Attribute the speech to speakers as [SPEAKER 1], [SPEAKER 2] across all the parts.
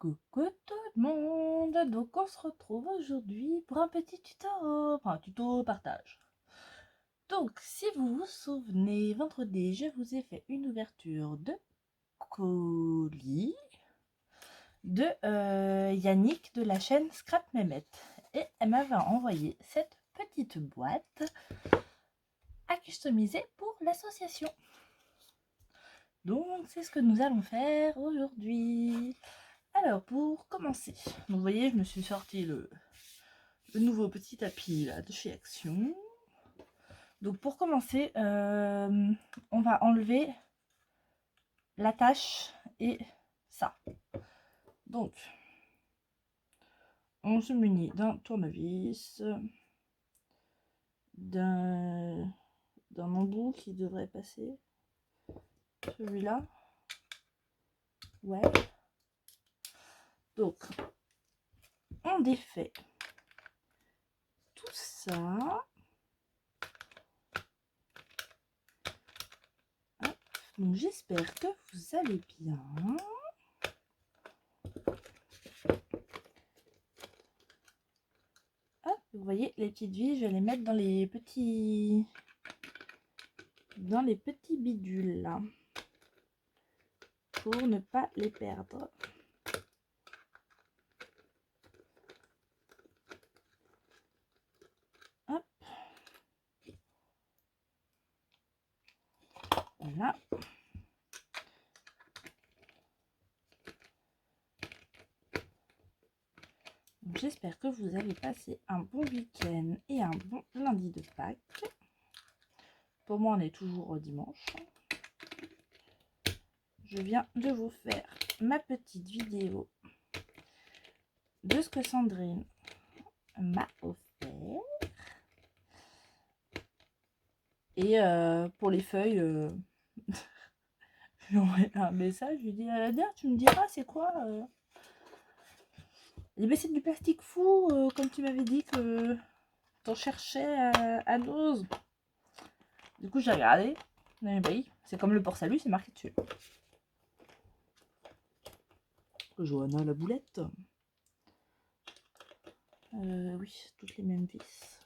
[SPEAKER 1] Coucou tout le monde, donc on se retrouve aujourd'hui pour un petit tuto, enfin un tuto partage. Donc si vous vous souvenez, vendredi je vous ai fait une ouverture de colis de Yannick de la chaîne Scrap Mehmet. Et elle m'avait envoyé cette petite boîte à customiser pour l'association. Donc c'est ce que nous allons faire aujourd'hui. Alors pour commencer, donc vous voyez je me suis sorti le nouveau petit tapis là de chez Action. Donc pour commencer, on va enlever l'attache et ça. Donc on se munit d'un tournevis, d'un embout qui devrait passer, celui-là, ouais. Donc on défait tout ça. Hop. Donc j'espère que vous allez bien. Hop, vous voyez les petites vis, je vais les mettre dans les petits bidules là pour ne pas les perdre. Hop, voilà. J'espère que vous avez passé un bon week-end et un bon lundi de Pâques. Pour moi, on est toujours au dimanche. Je viens de vous faire ma petite vidéo de ce que Sandrine m'a offert. Et pour les feuilles, je lui ai envoyé un message. Je lui ai dit, tu me diras c'est quoi c'est du plastique fou, comme tu m'avais dit que t'en cherchais à dose. Du coup, j'ai regardé. Mais oui, c'est comme le port-salut, c'est marqué dessus. Johanna la boulette. Oui, toutes les mêmes vis.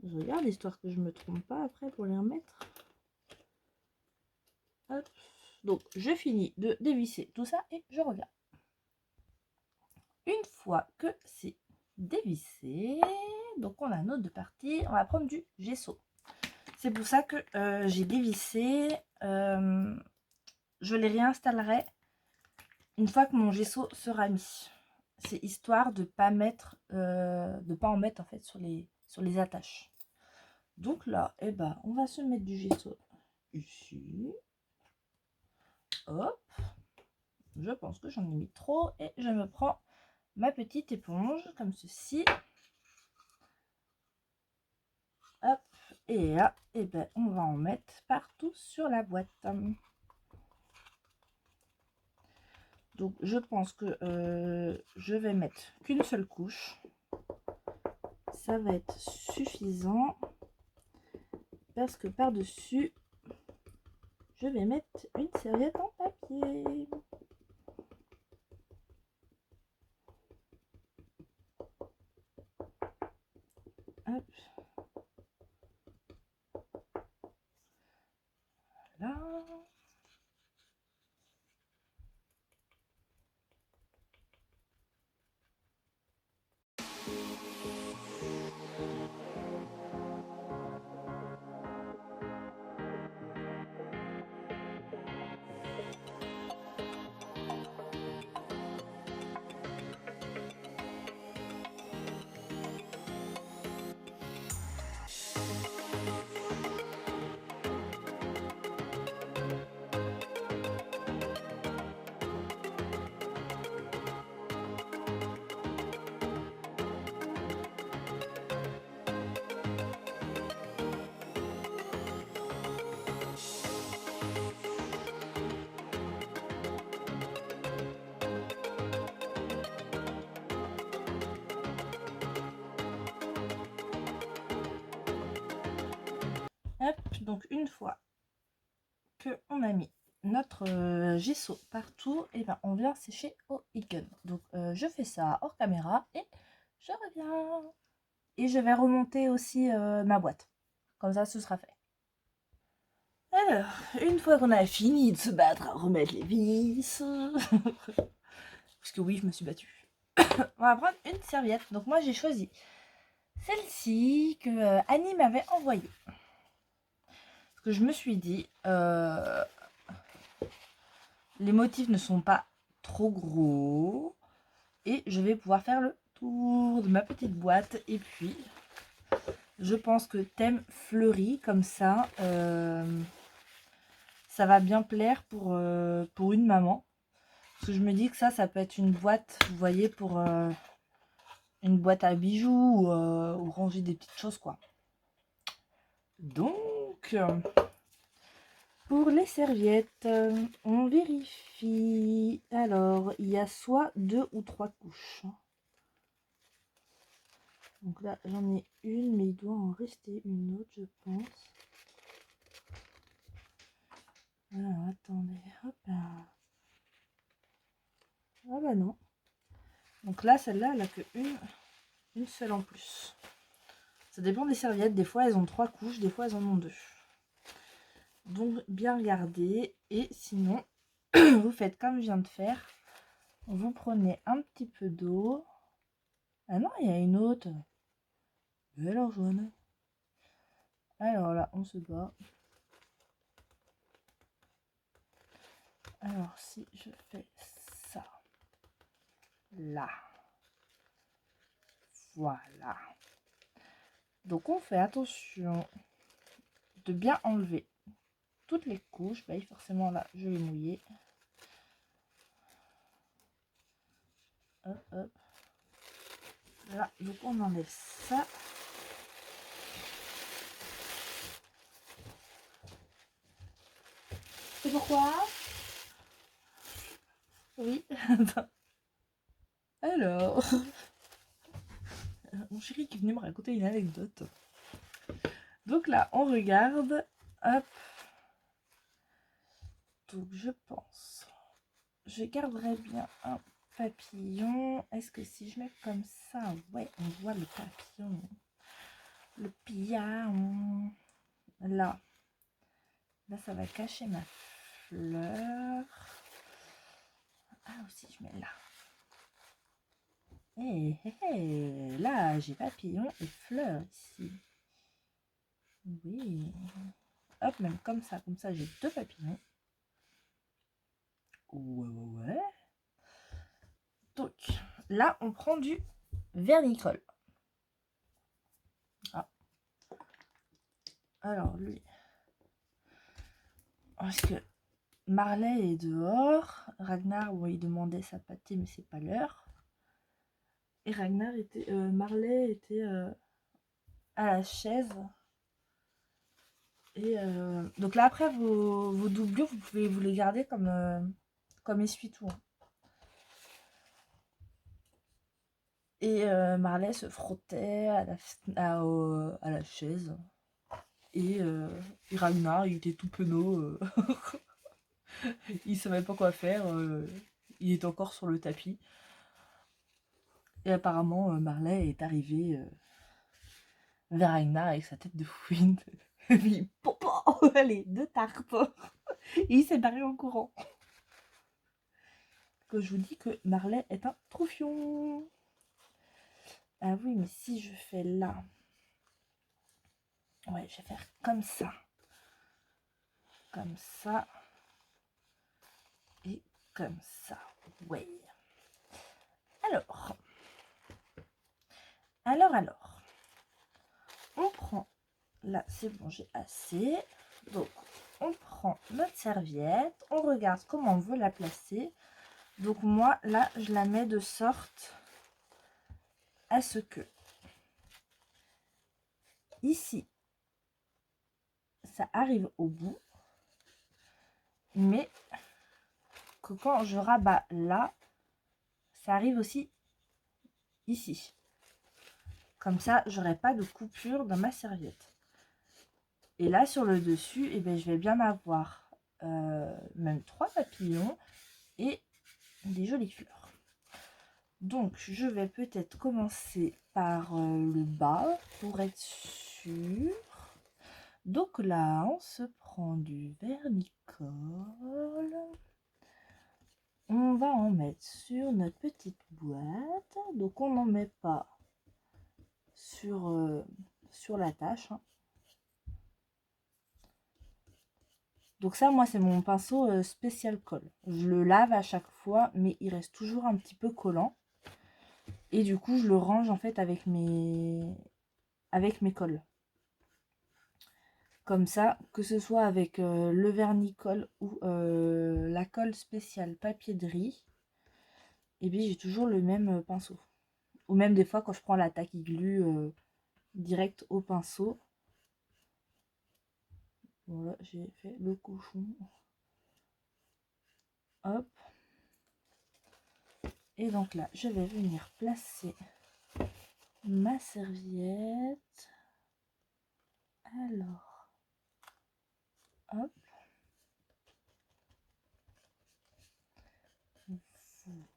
[SPEAKER 1] Je regarde, histoire que je me trompe pas après pour les remettre. Hop. Donc, je finis de dévisser tout ça et je reviens. Une fois que c'est dévissé, donc on a notre deux parties, on va prendre du gesso. C'est pour ça que j'ai dévissé. Je les réinstallerai une fois que mon gesso sera mis. C'est histoire de pas mettre, de pas en mettre en fait sur les attaches. Donc là, eh ben, on va se mettre du gesso ici. Hop. Je pense que j'en ai mis trop et je me prends ma petite éponge comme ceci. Hop. Et là, eh ben, on va en mettre partout sur la boîte. Donc je pense que je vais mettre qu'une seule couche. Ça va être suffisant parce que par-dessus, je vais mettre une serviette en papier. Hop. Là. Hop, donc une fois que on a mis notre gesso partout, et ben on vient sécher au Egon. Donc je fais ça hors caméra et je reviens. Et je vais remonter aussi ma boîte. Comme ça, ce sera fait. Alors, une fois qu'on a fini de se battre à remettre les vis, parce que oui, je me suis battue, on va prendre une serviette. Donc moi, j'ai choisi celle-ci que Annie m'avait envoyée. Parce que je me suis dit, les motifs ne sont pas trop gros. Et je vais pouvoir faire le tour de ma petite boîte. Et puis, je pense que thème fleuri, comme ça, ça va bien plaire pour une maman. Parce que je me dis que ça peut être une boîte, vous voyez, pour une boîte à bijoux ou ranger des petites choses, quoi. Donc, pour les serviettes, on vérifie. Alors, il y a soit 2 ou 3 couches. Donc là, j'en ai une, mais il doit en rester une autre, je pense. Alors, attendez, hop là. Ah bah non. Donc là, celle-là, elle a que une seule en plus. Ça dépend des serviettes. Des fois, elles ont 3 couches, des fois, elles en ont 2. Donc, bien regarder. Et sinon, vous faites comme je viens de faire. Vous prenez un petit peu d'eau. Ah non, il y a une autre. Et alors, jaune. Alors là, on se bat. Alors, si je fais ça. Là. Voilà. Donc, on fait attention de bien enlever toutes les couches. Bah, forcément, là, je vais mouiller. Hop, hop. Là, donc on enlève ça. C'est pourquoi? Oui. Alors, mon chéri qui est venu me raconter une anecdote. Donc là, on regarde. Hop. Donc je pense, je garderai bien un papillon. Est-ce que si je mets comme ça, ouais, on voit le papillon. Le papillon. Là. Là, ça va cacher ma fleur. Ah, aussi, je mets là. Et là, j'ai papillon et fleur ici. Oui. Hop, même comme ça j'ai 2 papillons. Ouais. Donc, là, on prend du vernicole. Ah. Alors, lui. Parce que Marley est dehors. Ragnar, bon, il demandait sa pâtée, mais c'est pas l'heure. Et Marley était à la chaise. Et donc là, après, vos doublures, vous pouvez vous les garder comme essuie-tout. Et Marley se frottait à la chaise. Et Ragnar, il était tout penaud. Il savait pas quoi faire. Il est encore sur le tapis. Et apparemment, Marley est arrivé vers Ragnar avec sa tête de fouine. Et puis, popo, allez, 2 tartes. Et il s'est barré en courant. Que je vous dis que Marley est un troufion. Ah oui, mais si je fais là. Ouais, je vais faire comme ça. Comme ça. Et comme ça. Ouais. Alors. On prend. Là, c'est bon, j'ai assez. Donc, on prend notre serviette. On regarde comment on veut la placer. Donc, moi, là, je la mets de sorte à ce que ici, ça arrive au bout. Mais que quand je rabats là, ça arrive aussi ici. Comme ça, j'aurai pas de coupure dans ma serviette. Et là, sur le dessus, eh bien, je vais bien avoir même 3 papillons et des jolies fleurs. Donc je vais peut-être commencer par le bas pour être sûr. Donc là on se prend du vernicole. On va en mettre sur notre petite boîte. Donc on n'en met pas sur la tâche, hein. Donc ça, moi, c'est mon pinceau spécial colle. Je le lave à chaque fois, mais il reste toujours un petit peu collant. Et du coup, je le range en fait avec mes colles. Comme ça, que ce soit avec le vernicole ou la colle spéciale papier de riz, et bien j'ai toujours le même pinceau. Ou même des fois quand je prends la tacky glue direct au pinceau. Voilà, j'ai fait le cochon. Hop. Et donc là, je vais venir placer ma serviette. Alors, hop.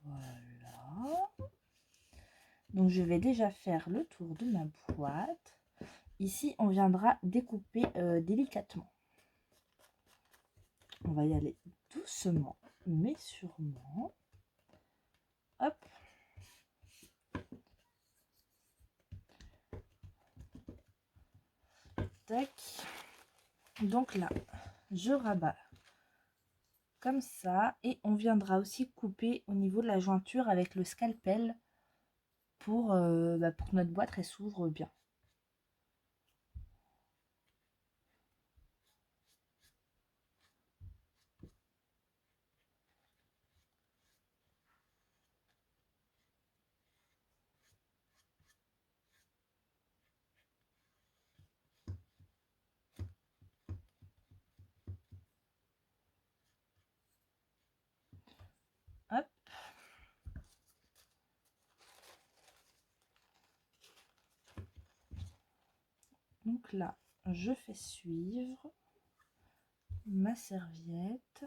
[SPEAKER 1] Voilà. Donc je vais déjà faire le tour de ma boîte. Ici, on viendra découper délicatement. On va y aller doucement, mais sûrement. Hop. Tac. Donc là, je rabats comme ça. Et on viendra aussi couper au niveau de la jointure avec le scalpel pour que notre boîte elle s'ouvre bien. Hop. Donc là, je fais suivre ma serviette.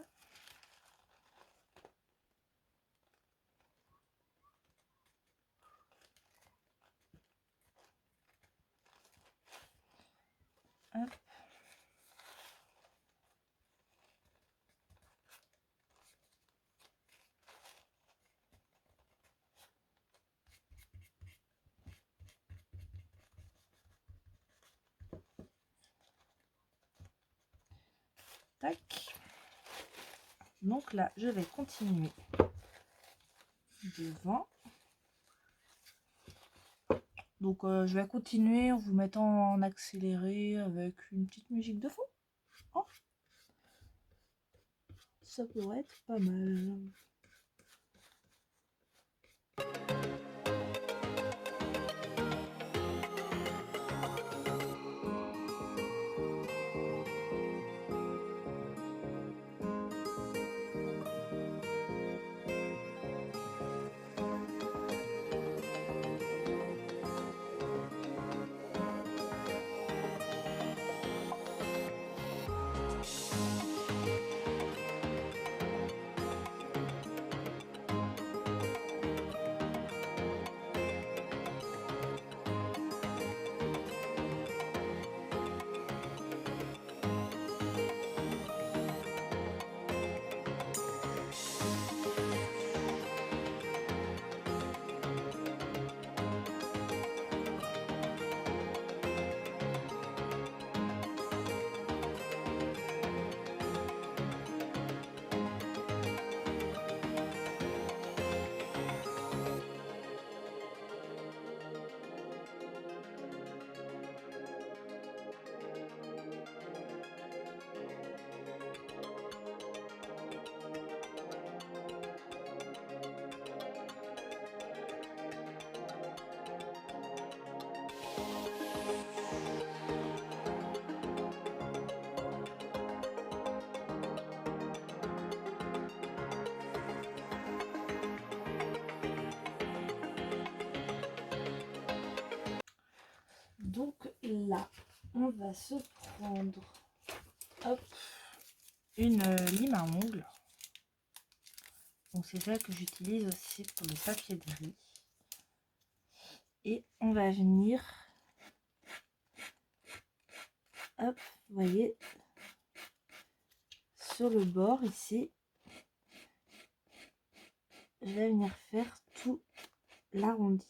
[SPEAKER 1] Hop. Tac. Donc là, je vais continuer devant. Donc je vais continuer en vous mettant en accéléré avec une petite musique de fond. Oh, ça pourrait être pas mal. Donc là, on va se prendre, hop, une lime à ongles. Donc c'est celle que j'utilise aussi pour le papier de riz. Et on va venir, hop, vous voyez, sur le bord ici, je vais venir faire tout l'arrondi.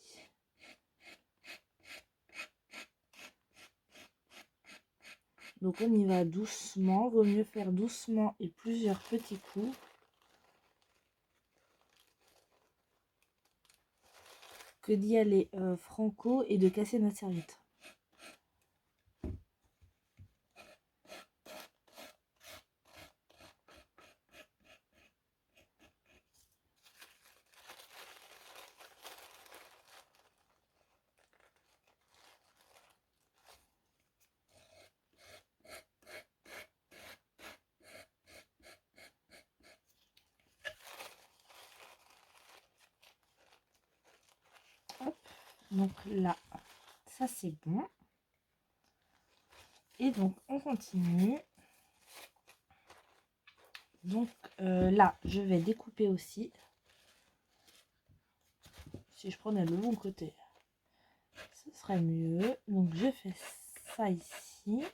[SPEAKER 1] Donc on y va doucement, vaut mieux faire doucement et plusieurs petits coups. Que d'y aller franco et de casser notre serviette. Hop. Donc là, ça c'est bon. Et donc on continue. Donc là, je vais découper aussi. Si je prenais le bon côté, ce serait mieux. Donc je fais ça ici.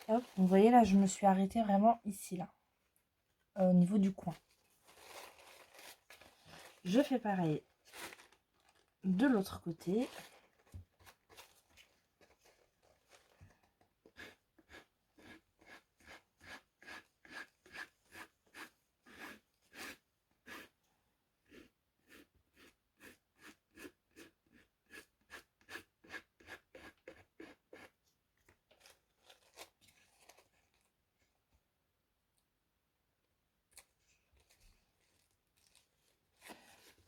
[SPEAKER 1] Hop, vous voyez là, je me suis arrêtée vraiment ici, là, au niveau du coin. Je fais pareil de l'autre côté.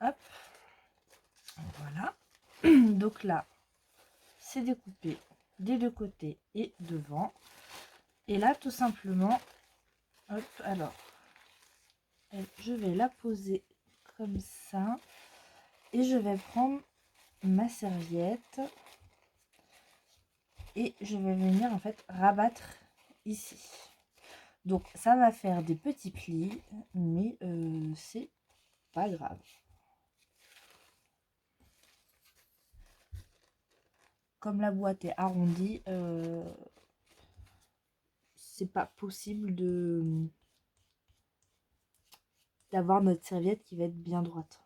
[SPEAKER 1] Hop, voilà. Donc là, c'est découpé des deux côtés et devant. Et là, tout simplement, hop, alors, je vais la poser comme ça. Et je vais prendre ma serviette. Et je vais venir en fait rabattre ici. Donc ça va faire des petits plis, mais c'est pas grave. Comme la boîte est arrondie, c'est pas possible d'avoir notre serviette qui va être bien droite.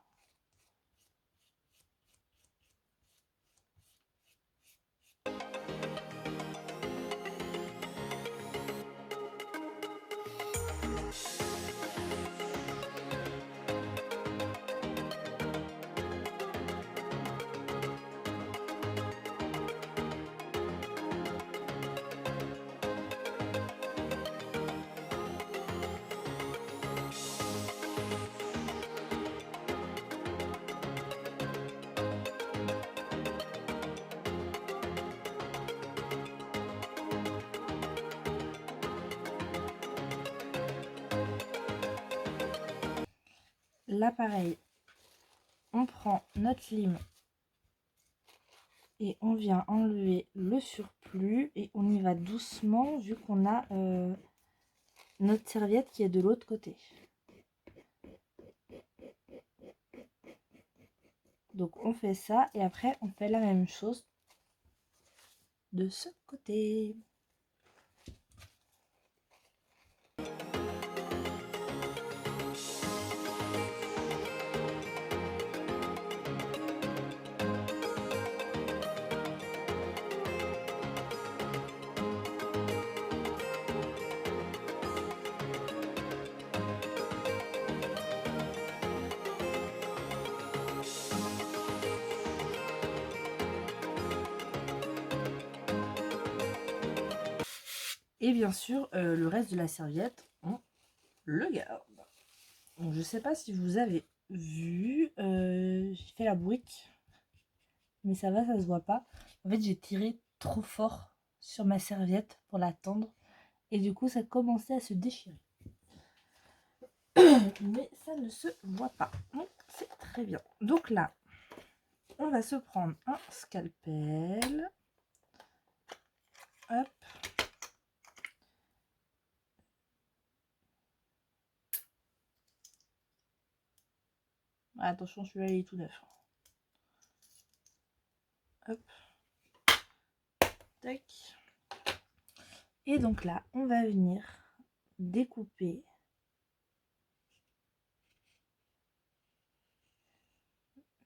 [SPEAKER 1] Là pareil, on prend notre lime et on vient enlever le surplus et on y va doucement vu qu'on a notre serviette qui est de l'autre côté. Donc on fait ça et après on fait la même chose de ce côté. Et bien sûr, le reste de la serviette, on le garde. Donc, je sais pas si vous avez vu, j'ai fait la brique, mais ça va, ça se voit pas. En fait, j'ai tiré trop fort sur ma serviette pour la tendre et du coup, ça commençait à se déchirer. Mais ça ne se voit pas, donc c'est très bien. Donc là, on va se prendre un scalpel. Hop. Attention, celui-là il est tout neuf. Hop. Tac. Et donc là, on va venir découper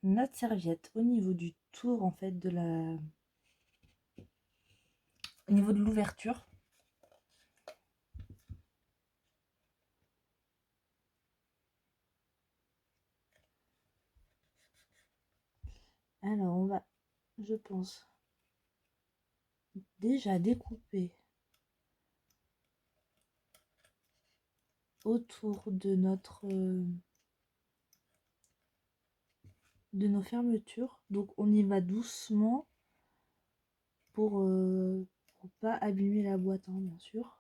[SPEAKER 1] notre serviette au niveau du tour en fait au niveau de l'ouverture. Alors on va, je pense, déjà découper autour de nos fermetures. Donc on y va doucement pour pas abîmer la boîte, hein, bien sûr.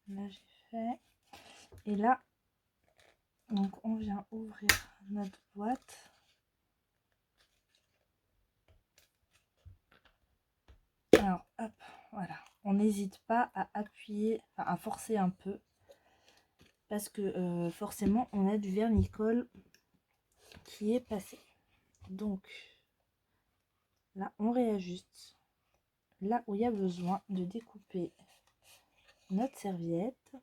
[SPEAKER 1] Là j'ai fait. Et là, donc on vient ouvrir notre boîte. Alors hop, voilà. On n'hésite pas à appuyer, enfin, à forcer un peu. Parce que forcément on a du vernicole qui est passé. Donc là on réajuste là où il y a besoin de découper notre serviette.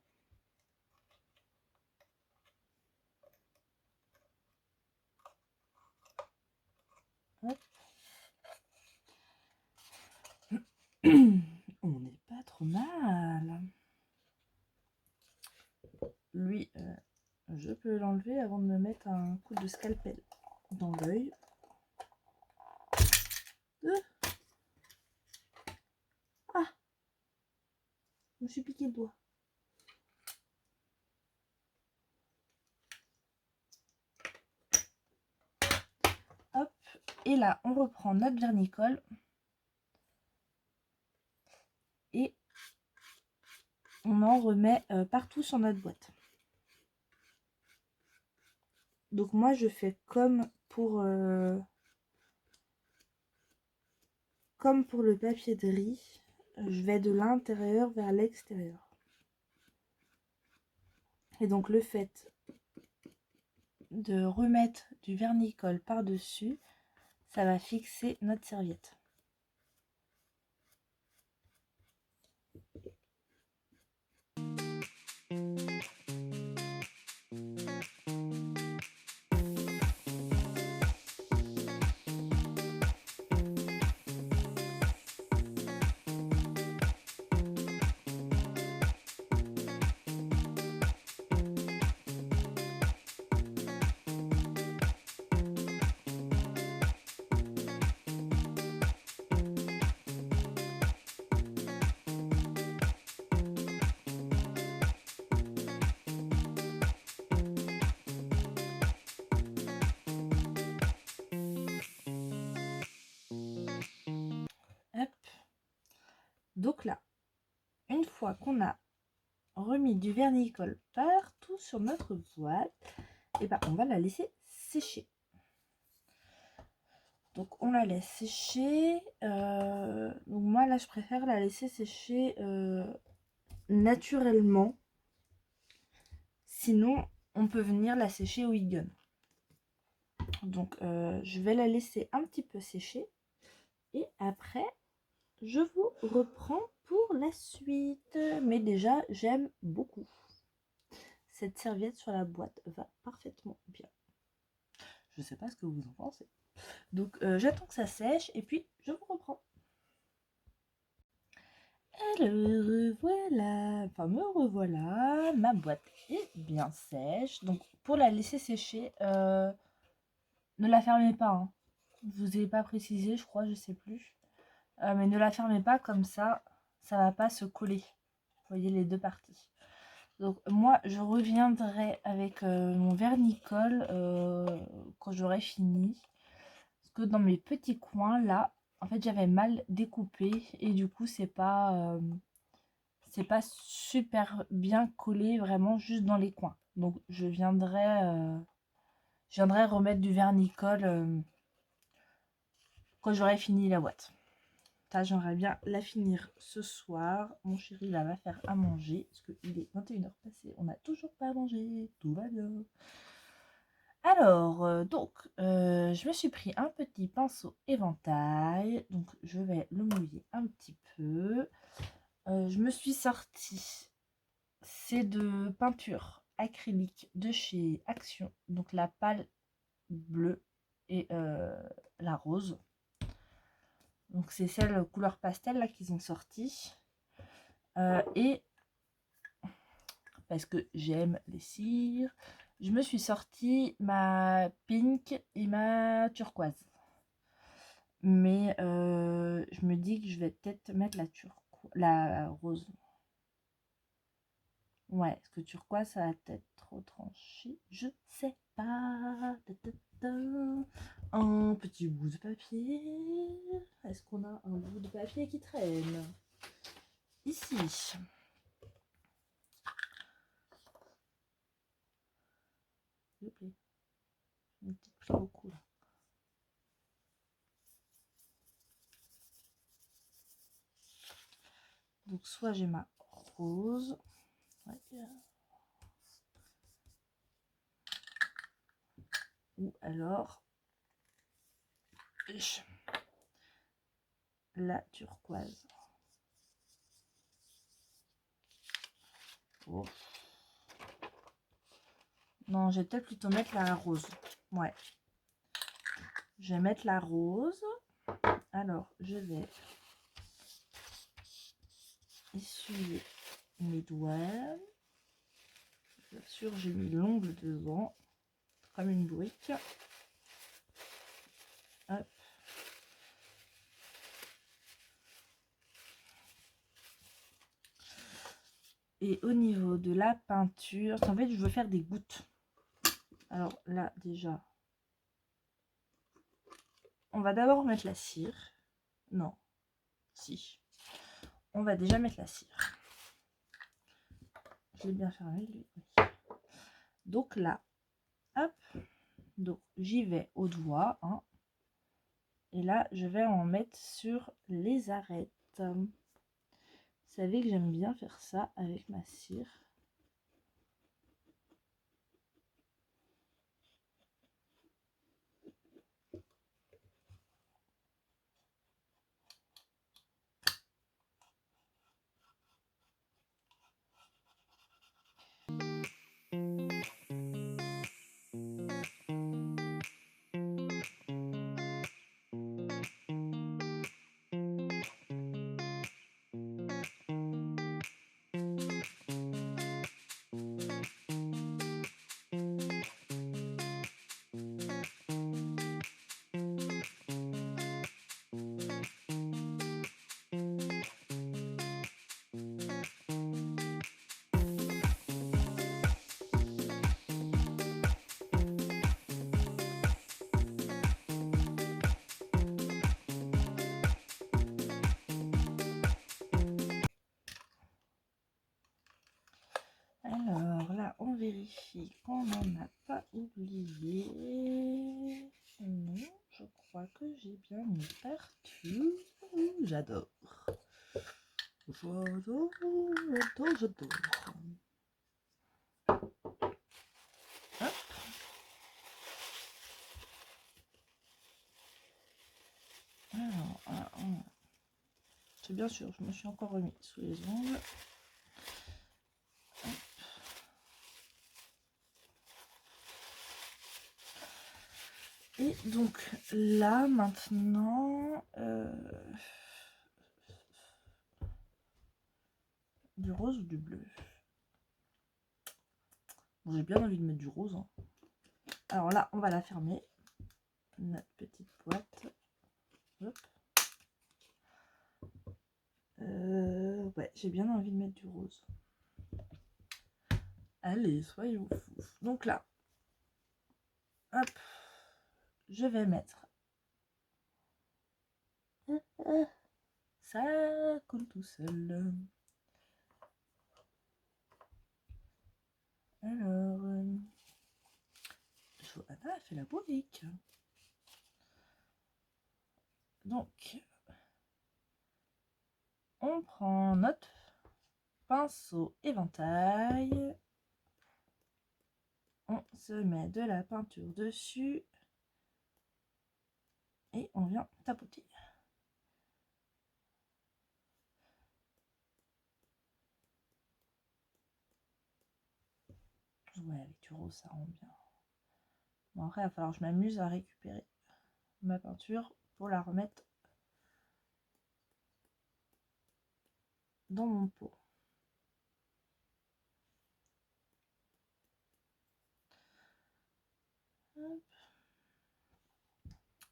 [SPEAKER 1] Hop. On n'est pas trop mal. Lui, je peux l'enlever avant de me mettre un coup de scalpel dans l'œil. Ah, je me suis piqué le doigt. Hop, et là on reprend notre vernicole et on en remet partout sur notre boîte. Donc moi je fais comme pour le papier de riz, je vais de l'intérieur vers l'extérieur. Et donc le fait de remettre du vernicole par-dessus, ça va fixer notre serviette. Donc là, une fois qu'on a remis du vernicole partout sur notre boîte, et ben on va la laisser sécher. Donc on la laisse sécher. Donc moi là je préfère la laisser sécher naturellement. Sinon on peut venir la sécher au Egon. Donc je vais la laisser un petit peu sécher. Et après je vous reprends pour la suite. Mais déjà j'aime beaucoup. Cette serviette sur la boîte va parfaitement bien. Je sais pas ce que vous en pensez. Donc j'attends que ça sèche et puis je vous reprends. Alors voilà, enfin me revoilà, ma boîte est bien sèche. Donc pour la laisser sécher, ne la fermez pas. Hein. Je vous ai pas précisé, je crois, je sais plus. Mais ne la fermez pas comme ça va pas se coller. Vous voyez les deux parties. Donc moi je reviendrai avec mon vernicole quand j'aurai fini. Parce que dans mes petits coins là, en fait j'avais mal découpé et du coup c'est pas super bien collé vraiment juste dans les coins. Donc je viendrai remettre du vernicole quand j'aurai fini la boîte. Ça j'aimerais bien la finir ce soir. Mon chéri là va faire à manger parce qu'il est 21h passé. On n'a toujours pas mangé. Tout va bien. Alors, je me suis pris un petit pinceau éventail. Donc je vais le mouiller un petit peu. Je me suis sortie. C'est de peinture acrylique de chez Action. Donc la pâle bleue et la rose. Donc c'est celle couleur pastel là qu'ils ont sorti. Et parce que j'aime les cires, je me suis sorti ma pink et ma turquoise. Mais je me dis que je vais peut-être mettre la rose. Ouais, est-ce que turquoise, ça va peut-être trop tranché. Je sais pas. Un petit bout de papier. Est-ce qu'on a un bout de papier qui traîne? Ici. S'il vous plaît. Une petite prise au cou là. Donc soit j'ai ma rose. Ouais. Ou alors la turquoise. Oh. Non, je vais peut-être plutôt mettre la rose. Ouais. Je vais mettre la rose. Alors, je vais essuyer mes doigts. Bien sûr, j'ai mis l'ongle devant, comme une brique. Hop. Et au niveau de la peinture, en fait, je veux faire des gouttes. Alors là, déjà, on va d'abord mettre la cire. Non, si. On va déjà mettre la cire. Je l'ai bien fermé, lui. Donc là, hop. Donc j'y vais au doigt. Hein. Et là, je vais en mettre sur les arêtes. Vous savez que j'aime bien faire ça avec ma cire. là, on vérifie qu'on n'en a pas oublié. Non, je crois que j'ai bien mis partout. J'adore. J'adore. Hop. Alors, c'est bien sûr, je me suis encore remis sous les ongles. Hop. Et donc là maintenant, du rose ou du bleu? Bon, j'ai bien envie de mettre du rose. Hein. Alors là, on va la fermer. Notre petite boîte. Hop. Ouais, j'ai bien envie de mettre du rose. Allez, soyons fous. Donc là, hop, je vais mettre. Ça coule tout seul. Alors, Johanna a fait la bourrique. Donc, on prend notre pinceau éventail. On se met de la peinture dessus. Et on vient tapoter. Ouais, avec du rose, ça rend bien. Bon, après, il va falloir que je m'amuse à récupérer ma peinture pour la remettre dans mon pot. Hop.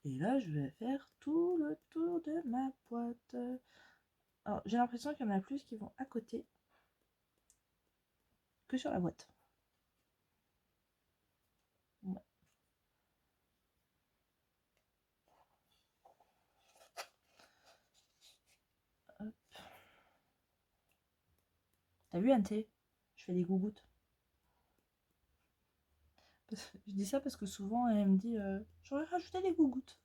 [SPEAKER 1] Et là, je vais faire tout le tour de ma boîte. Alors, j'ai l'impression qu'il y en a plus qui vont à côté que sur la boîte. Ouais. Hop. T'as vu, Ante? Je fais des gougouttes. Je dis ça parce que souvent, elle me dit j'aurais rajouté des gougouttes.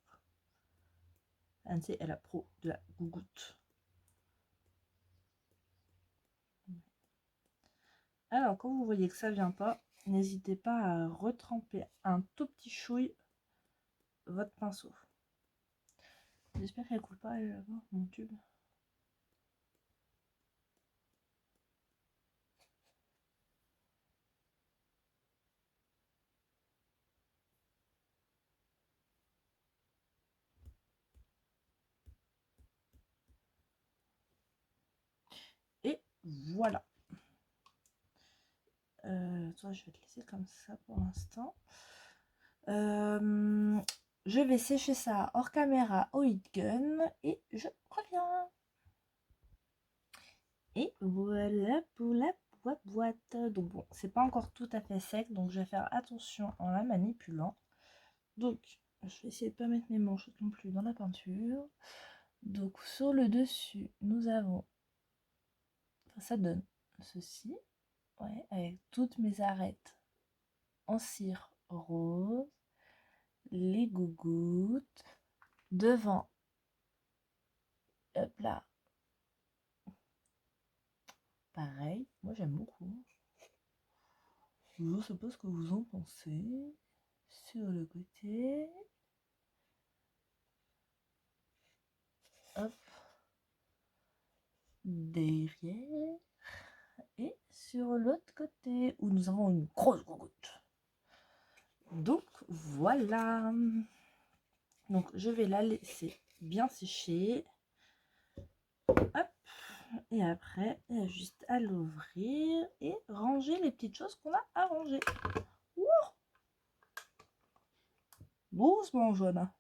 [SPEAKER 1] Ante est la pro de la gougoute. Alors, quand vous voyez que ça vient pas, n'hésitez pas à retremper un tout petit chouille votre pinceau. J'espère qu'elle coule pas là-bas, mon tube. Et voilà. Toi, je vais te laisser comme ça pour l'instant. Je vais sécher ça hors caméra au heat gun et je reviens. Et voilà pour la boîte. Donc bon, c'est pas encore tout à fait sec, donc je vais faire attention en la manipulant. Donc, je vais essayer de pas mettre mes manches non plus dans la peinture. Donc sur le dessus, nous avons, enfin, ça donne ceci, ouais, avec toutes mes arêtes en cire rose, les gougouttes, devant, hop là, pareil, moi j'aime beaucoup. Je ne sais pas ce que vous en pensez. Sur le côté, hop, derrière, et sur l'autre côté où nous avons une grosse goutte. Donc voilà. Donc je vais la laisser bien sécher. Hop. Et après, il y a juste à l'ouvrir et ranger les petites choses qu'on a à ranger. Ouh, doucement, Johanna.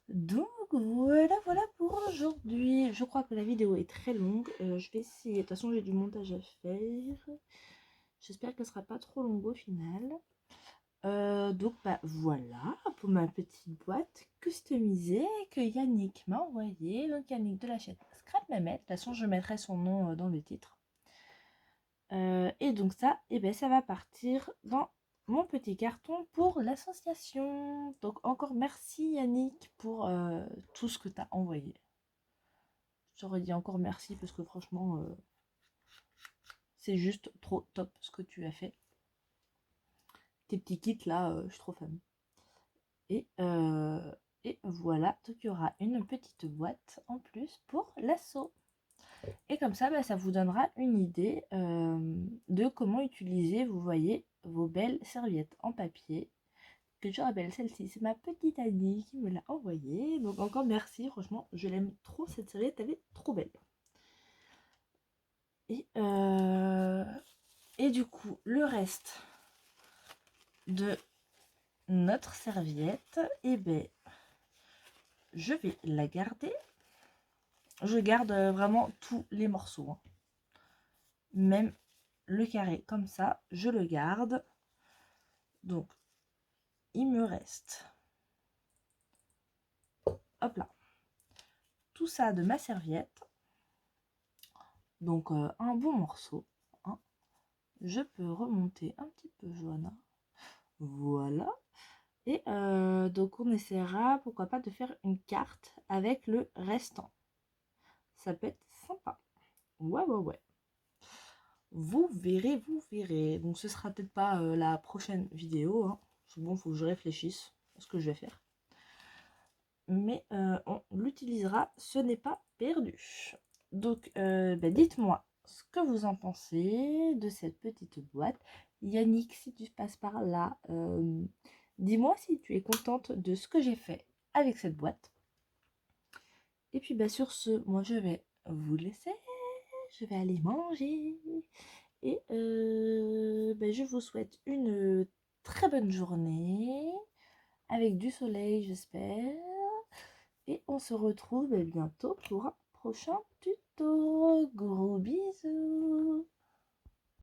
[SPEAKER 1] Donc voilà pour aujourd'hui. Je crois que la vidéo est très longue. Je vais essayer. De toute façon, j'ai du montage à faire. J'espère qu'elle sera pas trop longue au final. Donc bah voilà pour ma petite boîte customisée que Yannick m'a envoyée. Donc Yannick de la chaîne Scrap Mehmet. De toute façon, je mettrai son nom dans le titre. Et donc ça, ça va partir dans mon petit carton pour l'association. Donc encore merci Yannick pour tout ce que tu as envoyé. Je t'aurais dit encore merci parce que franchement, c'est juste trop top ce que tu as fait. Tes petits kits là, je suis trop fan. Et voilà, donc il y aura une petite boîte en plus pour l'assaut. Et comme ça, ça vous donnera une idée de comment utiliser, vous voyez, vos belles serviettes en papier. Que je rappelle, celle-ci, c'est ma petite Annie qui me l'a envoyée. Donc encore merci, franchement, je l'aime trop cette serviette, elle est trop belle. Et du coup, le reste de notre serviette, je vais la garder. Je garde vraiment tous les morceaux, hein. Même le carré comme ça, je le garde. Donc, il me reste, hop là, tout ça de ma serviette. Donc, un bon morceau, hein. Je peux remonter un petit peu jaune. Voilà. Et donc, on essaiera, pourquoi pas, de faire une carte avec le restant. Ça peut être sympa. Ouais. Vous verrez, vous verrez. Donc ce sera peut-être pas la prochaine vidéo, hein. Bon, faut que je réfléchisse à ce que je vais faire. Mais on l'utilisera, ce n'est pas perdu. Donc dites-moi ce que vous en pensez de cette petite boîte. Yannick, si tu passes par là, dis-moi si tu es contente de ce que j'ai fait avec cette boîte. Et puis sur ce, moi je vais vous laisser. Je vais aller manger. Et je vous souhaite une très bonne journée. Avec du soleil, j'espère. Et on se retrouve bientôt pour un prochain tuto. Gros bisous.